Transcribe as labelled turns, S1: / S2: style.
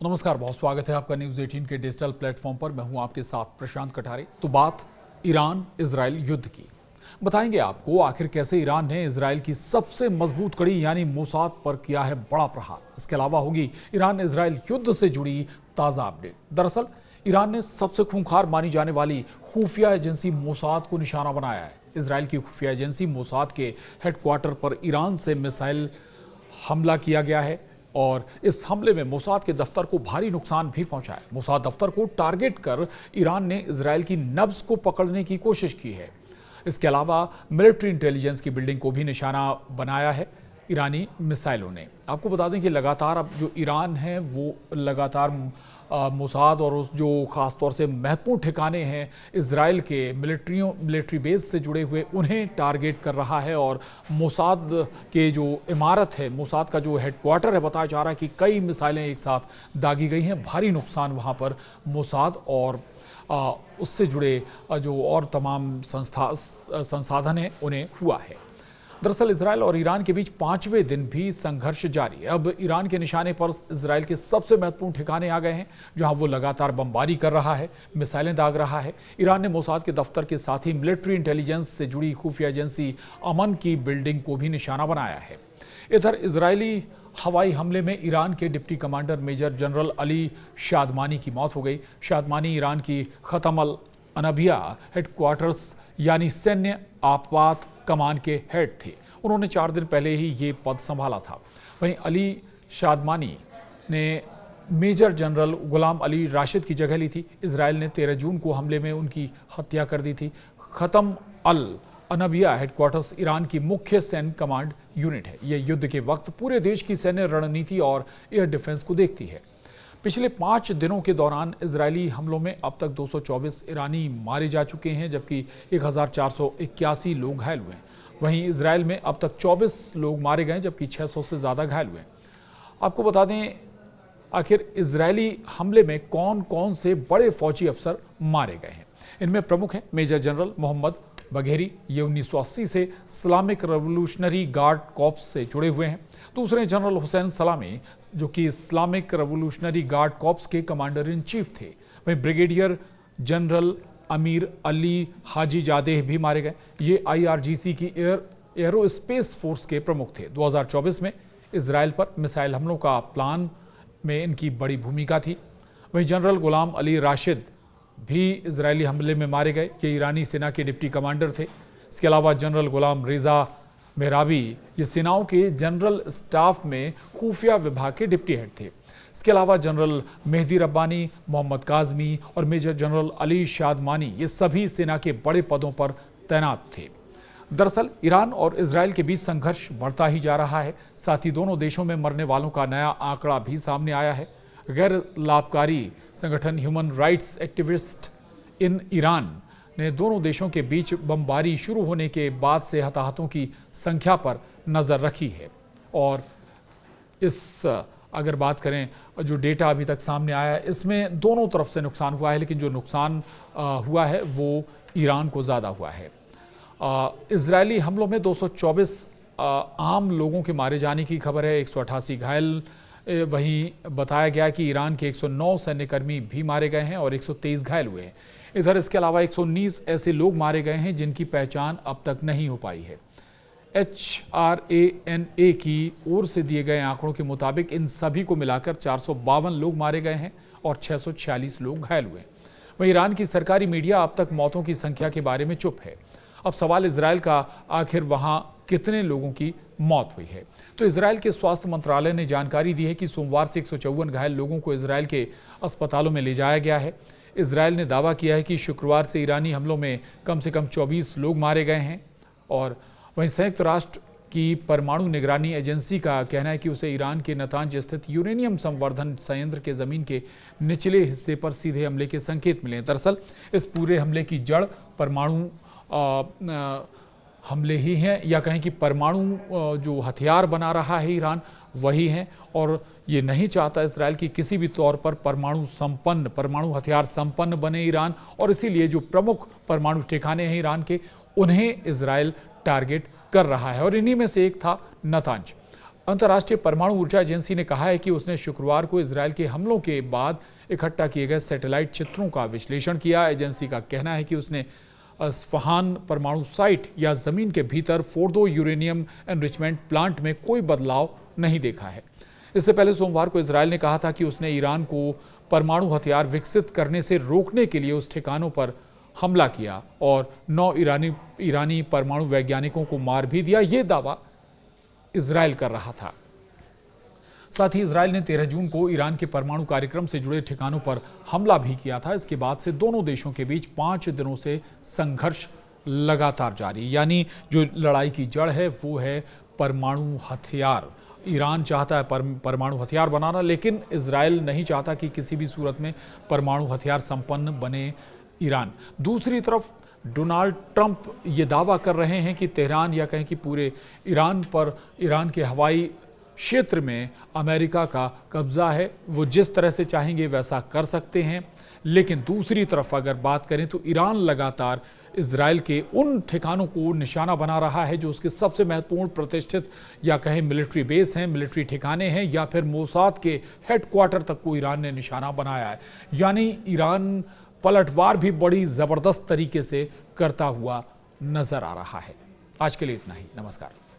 S1: नमस्कार, बहुत स्वागत है आपका न्यूज़ 18 के डिजिटल प्लेटफॉर्म पर। मैं हूं आपके साथ प्रशांत कठारे। तो बात ईरान इजराइल युद्ध की बताएंगे आपको, आखिर कैसे ईरान ने इजराइल की सबसे मजबूत कड़ी यानी मोसाद पर किया है बड़ा प्रहार। इसके अलावा होगी ईरान इजराइल युद्ध से जुड़ी ताज़ा अपडेट। दरअसल ईरान ने सबसे खूंखार मानी जाने वाली खुफिया एजेंसी मोसाद को निशाना बनाया है। इजराइल की खुफिया एजेंसी मोसाद के हेडक्वार्टर पर ईरान से मिसाइल हमला किया गया है और इस हमले में मोसाद के दफ्तर को भारी नुकसान भी पहुंचा है। मोसाद दफ्तर को टारगेट कर ईरान ने इजराइल की नब्ज को पकड़ने की कोशिश की है। इसके अलावा मिलिट्री इंटेलिजेंस की बिल्डिंग को भी निशाना बनाया है ईरानी मिसाइलों ने। आपको बता दें कि लगातार अब जो ईरान है वो लगातार मोसाद और उस जो ख़ास तौर से महत्वपूर्ण ठिकाने हैं इजराइल के मिलिट्री बेस से जुड़े हुए, उन्हें टारगेट कर रहा है। और मोसाद के जो इमारत है, मोसाद का जो हेडक्वार्टर है, बताया जा रहा है कि कई मिसाइलें एक साथ दागी गई हैं। भारी नुकसान वहाँ पर मोसाद और उससे जुड़े जो और तमाम संसाधन हैं उन्हें हुआ है। दरअसल इजराइल और ईरान के बीच 5वें दिन भी संघर्ष जारी है। अब ईरान के निशाने पर इजराइल के सबसे महत्वपूर्ण ठिकाने आ गए हैं, जहां वो लगातार बमबारी कर रहा है, मिसाइलें दाग रहा है। ईरान ने मोसाद के दफ्तर के साथ ही मिलिट्री इंटेलिजेंस से जुड़ी खुफिया एजेंसी अमन की बिल्डिंग को भी निशाना बनाया है। इधर इजरायली हवाई हमले में ईरान के deputy commander major general Ali Shadmani की मौत हो गई। शादमानी ईरान की खतम अल अनबिया हेडक्वार्टर्स यानी सैन्य आपात कमान के हेड थे। उन्होंने 4 दिन पहले ही ये पद संभाला था। वहीं अली शादमानी ने मेजर जनरल गुलाम अली राशिद की जगह ली थी। इजराइल ने 13 जून को हमले में उनकी हत्या कर दी थी। खतम अल अनबिया हेडक्वार्टर्स ईरान की मुख्य सैन्य कमांड यूनिट है। यह युद्ध के वक्त पूरे देश की सैन्य रणनीति और एयर डिफेंस को देखती है। पिछले 5 दिनों के दौरान इजरायली हमलों में अब तक 224 ईरानी मारे जा चुके हैं, जबकि 1481 लोग घायल हुए हैं। वहीं इजराइल में अब तक 24 लोग मारे गए, जबकि 600 से ज़्यादा घायल हुए हैं। आपको बता दें, आखिर इजरायली हमले में कौन कौन से बड़े फौजी अफसर मारे गए हैं। इनमें प्रमुख हैं मेजर जनरल मोहम्मद बघेरी, ये 1980 से इस्लामिक रेवोल्यूशनरी गार्ड कॉर्प्स से जुड़े हुए हैं। दूसरे जनरल हुसैन सलामी, जो कि इस्लामिक रेवोल्यूशनरी गार्ड कॉर्प्स के कमांडर इन चीफ थे। वहीं ब्रिगेडियर जनरल अमीर अली हाजी जादेह भी मारे गए। ये IRGC की एरोस्पेस फोर्स के प्रमुख थे। 2024 में इजराइल पर मिसाइल हमलों का प्लान में इनकी बड़ी भूमिका थी। वहीं जनरल गुलाम अली राशिद भी इजरायली हमले में मारे गए। ये ईरानी सेना के डिप्टी कमांडर थे। इसके अलावा जनरल गुलाम रेजा मेहराबी, ये सेनाओं के जनरल स्टाफ में खुफिया विभाग के डिप्टी हेड थे। इसके अलावा जनरल मेहदी रब्बानी, मोहम्मद काजमी और मेजर जनरल अली शादमानी, ये सभी सेना के बड़े पदों पर तैनात थे। दरअसल ईरान और इजराइल के बीच संघर्ष बढ़ता ही जा रहा है। साथ ही दोनों देशों में मरने वालों का नया आंकड़ा भी सामने आया है। गैर लाभकारी संगठन human rights activist in Iran ने दोनों देशों के बीच बमबारी शुरू होने के बाद से हताहतों की संख्या पर नज़र रखी है। और अगर बात करें जो डेटा अभी तक सामने आया है, इसमें दोनों तरफ से नुकसान हुआ है, लेकिन जो नुकसान हुआ है वो ईरान को ज़्यादा हुआ है। इजरायली हमलों में 224 आम लोगों के मारे जाने की खबर है, 188 घायल। वहीं बताया गया कि ईरान के 109 सैन्यकर्मी भी मारे गए हैं और 123 घायल हुए हैं। इधर इसके अलावा 119 ऐसे लोग मारे गए हैं जिनकी पहचान अब तक नहीं हो पाई है। HRANA की ओर से दिए गए आंकड़ों के मुताबिक इन सभी को मिलाकर 452 लोग मारे गए हैं और 646 लोग घायल हुए हैं। वहीं ईरान की सरकारी मीडिया अब तक मौतों की संख्या के बारे में चुप है। अब सवाल इजराइल का, आखिर वहां कितने लोगों की मौत हुई है। तो इजराइल के स्वास्थ्य मंत्रालय ने जानकारी दी है कि सोमवार से 154 घायल लोगों को इजराइल के अस्पतालों में ले जाया गया है। इजराइल ने दावा किया है कि शुक्रवार से ईरानी हमलों में कम से कम 24 लोग मारे गए हैं। और वहीं संयुक्त राष्ट्र की परमाणु निगरानी एजेंसी का कहना है कि उसे ईरान के नतांज स्थित यूरेनियम संवर्धन संयंत्र के ज़मीन के निचले हिस्से पर सीधे हमले के संकेत मिले हैं। दरअसल इस पूरे हमले की जड़ परमाणु हमले ही हैं, या कहें कि परमाणु जो हथियार बना रहा है ईरान वही हैं। और ये नहीं चाहता इजराइल की किसी भी तौर पर परमाणु हथियार संपन्न बने ईरान, और इसीलिए जो प्रमुख परमाणु ठिकाने हैं ईरान के, उन्हें इजराइल टारगेट कर रहा है। और इन्हीं में से एक था नतांज। अंतर्राष्ट्रीय परमाणु ऊर्जा एजेंसी ने कहा है कि उसने शुक्रवार को इजरायल के हमलों के बाद इकट्ठा किए गए सैटेलाइट चित्रों का विश्लेषण किया। एजेंसी का कहना है कि उसने अस्फहान परमाणु साइट या जमीन के भीतर फोर्डो यूरेनियम एनरिचमेंट प्लांट में कोई बदलाव नहीं देखा है। इससे पहले सोमवार को इजरायल ने कहा था कि उसने ईरान को परमाणु हथियार विकसित करने से रोकने के लिए उस ठिकानों पर हमला किया और 9 ईरानी परमाणु वैज्ञानिकों को मार भी दिया। ये दावा इजरायल कर रहा था। साथ ही इजरायल ने 13 जून को ईरान के परमाणु कार्यक्रम से जुड़े ठिकानों पर हमला भी किया था। इसके बाद से दोनों देशों के बीच 5 दिनों से संघर्ष लगातार जारी, यानी जो लड़ाई की जड़ है वो है परमाणु हथियार। ईरान चाहता है परमाणु हथियार बनाना, लेकिन इजरायल नहीं चाहता कि किसी भी सूरत में परमाणु हथियार संपन्न बने ईरान। दूसरी तरफ डोनाल्ड ट्रंप ये दावा कर रहे हैं कि तेहरान या कहें कि पूरे ईरान के हवाई क्षेत्र में अमेरिका का कब्जा है, वो जिस तरह से चाहेंगे वैसा कर सकते हैं। लेकिन दूसरी तरफ अगर बात करें तो ईरान लगातार इजरायल के उन ठिकानों को निशाना बना रहा है जो उसके सबसे महत्वपूर्ण प्रतिष्ठित या कहें मिलिट्री बेस हैं, मिलिट्री ठिकाने हैं, या फिर मोसाद के हेडक्वार्टर तक को ईरान ने निशाना बनाया है। यानी ईरान पलटवार भी बड़ी जबरदस्त तरीके से करता हुआ नजर आ रहा है। आज के लिए इतना ही। नमस्कार।